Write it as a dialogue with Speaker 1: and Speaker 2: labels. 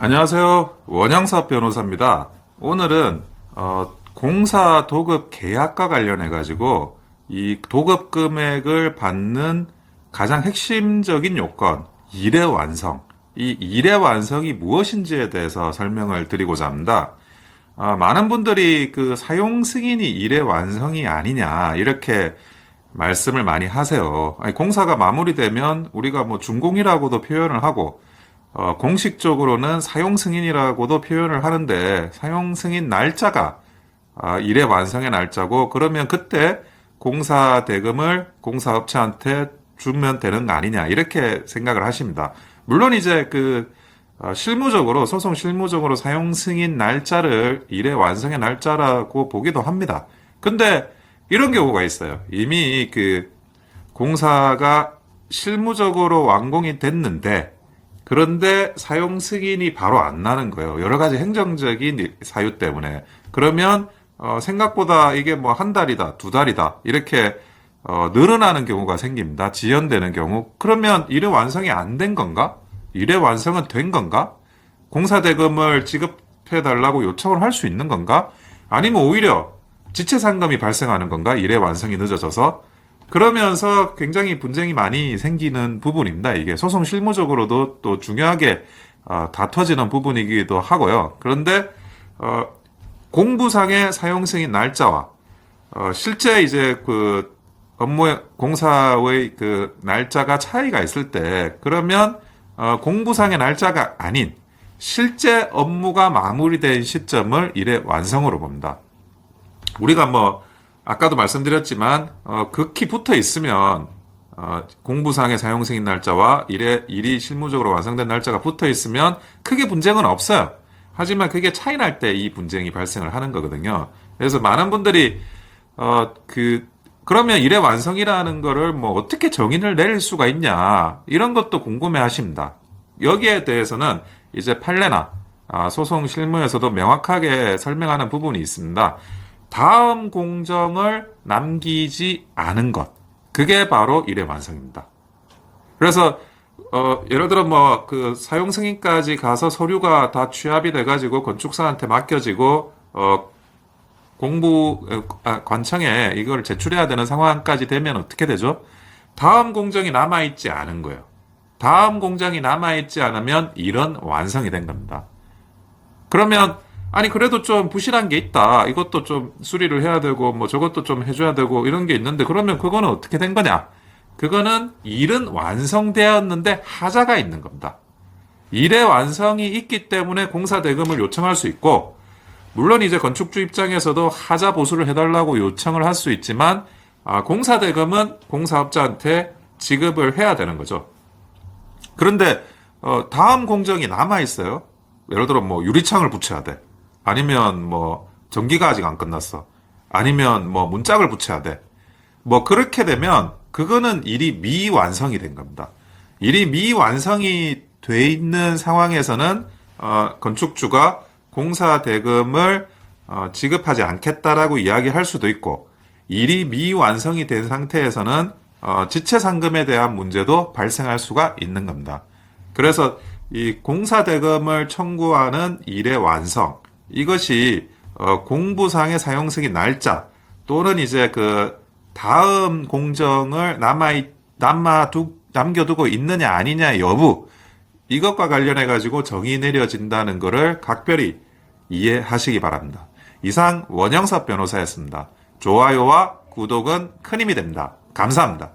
Speaker 1: 안녕하세요. 원양섭 변호사입니다. 오늘은 공사 도급 계약과 관련해 가지고 이 도급 금액을 받는 가장 핵심적인 요건, 일의 완성. 이 일의 완성이 무엇인지에 대해서 설명을 드리고자 합니다. 많은 분들이 그 사용 승인이 일의 완성이 아니냐 이렇게 말씀을 많이 하세요. 아니, 공사가 마무리되면 우리가 뭐 준공이라고도 표현을 하고 공식적으로는 사용 승인이라고도 표현을 하는데 사용 승인 날짜가 일의 완성의 날짜고, 그러면 그때 공사 대금을 공사업체한테 주면 되는 거 아니냐 이렇게 생각을 하십니다. 물론 이제 실무적으로 소송 실무적으로 사용 승인 날짜를 일의 완성의 날짜라고 보기도 합니다. 근데 이런 경우가 있어요. 이미 공사가 실무적으로 완공이 됐는데 그런데 사용 승인이 바로 안 나는 거예요. 여러 가지 행정적인 사유 때문에. 그러면 생각보다 이게 뭐 한 달이다, 두 달이다 이렇게 늘어나는 경우가 생깁니다. 지연되는 경우. 그러면 일의 완성이 안 된 건가? 일의 완성은 된 건가? 공사 대금을 지급해 달라고 요청을 할 수 있는 건가? 아니면 오히려 지체 상금이 발생하는 건가? 일의 완성이 늦어져서. 그러면서 굉장히 분쟁이 많이 생기는 부분입니다. 이게 소송 실무적으로도 또 중요하게 다퉈지는 부분이기도 하고요. 그런데 공부상의 사용 승인 날짜와 실제 이제 업무 공사의 날짜가 차이가 있을 때, 그러면 공부상의 날짜가 아닌 실제 업무가 마무리된 시점을 일의 완성으로 봅니다. 우리가 아까도 말씀드렸지만 극히 붙어 있으면 공부상의 사용 승인 날짜와 일이 실무적으로 완성된 날짜가 붙어 있으면 크게 분쟁은 없어요. 하지만 그게 차이 날 때 이 분쟁이 발생을 하는 거거든요. 그래서 많은 분들이 그러면 일의 완성이라는 거를 어떻게 정의를 내릴 수가 있냐 이런 것도 궁금해 하십니다. 여기에 대해서는 이제 판례나 소송 실무에서도 명확하게 설명하는 부분이 있습니다. 다음 공정을 남기지 않은 것, 그게 바로 일의 완성입니다. 그래서 예를 들어 사용 승인까지 가서 서류가 다 취합이 돼가지고 건축사한테 맡겨지고 관청에 이걸 제출해야 되는 상황까지 되면 어떻게 되죠? 다음 공정이 남아있지 않은 거예요. 다음 공정이 남아있지 않으면 일은 완성이 된 겁니다. 그러면 그래도 좀 부실한 게 있다. 이것도 좀 수리를 해야 되고, 저것도 좀 해줘야 되고, 이런 게 있는데, 그러면 그거는 어떻게 된 거냐? 그거는 일은 완성되었는데 하자가 있는 겁니다. 일의 완성이 있기 때문에 공사 대금을 요청할 수 있고, 물론 이제 건축주 입장에서도 하자 보수를 해달라고 요청을 할 수 있지만, 공사 대금은 공사업자한테 지급을 해야 되는 거죠. 그런데, 다음 공정이 남아있어요. 예를 들어 유리창을 붙여야 돼. 아니면 전기가 아직 안 끝났어. 아니면 문짝을 붙여야 돼. 그렇게 되면 그거는 일이 미완성이 된 겁니다. 일이 미완성이 돼 있는 상황에서는 건축주가 공사 대금을 지급하지 않겠다라고 이야기할 수도 있고, 일이 미완성이 된 상태에서는 지체 상금에 대한 문제도 발생할 수가 있는 겁니다. 그래서 이 공사 대금을 청구하는 일의 완성, 이것이 공부상의 사용 승인 날짜 또는 이제 다음 공정을 남겨두고 있느냐 아니냐 여부, 이것과 관련해 가지고 정의 내려진다는 것을 각별히 이해하시기 바랍니다. 이상 원영섭 변호사였습니다. 좋아요와 구독은 큰 힘이 됩니다. 감사합니다.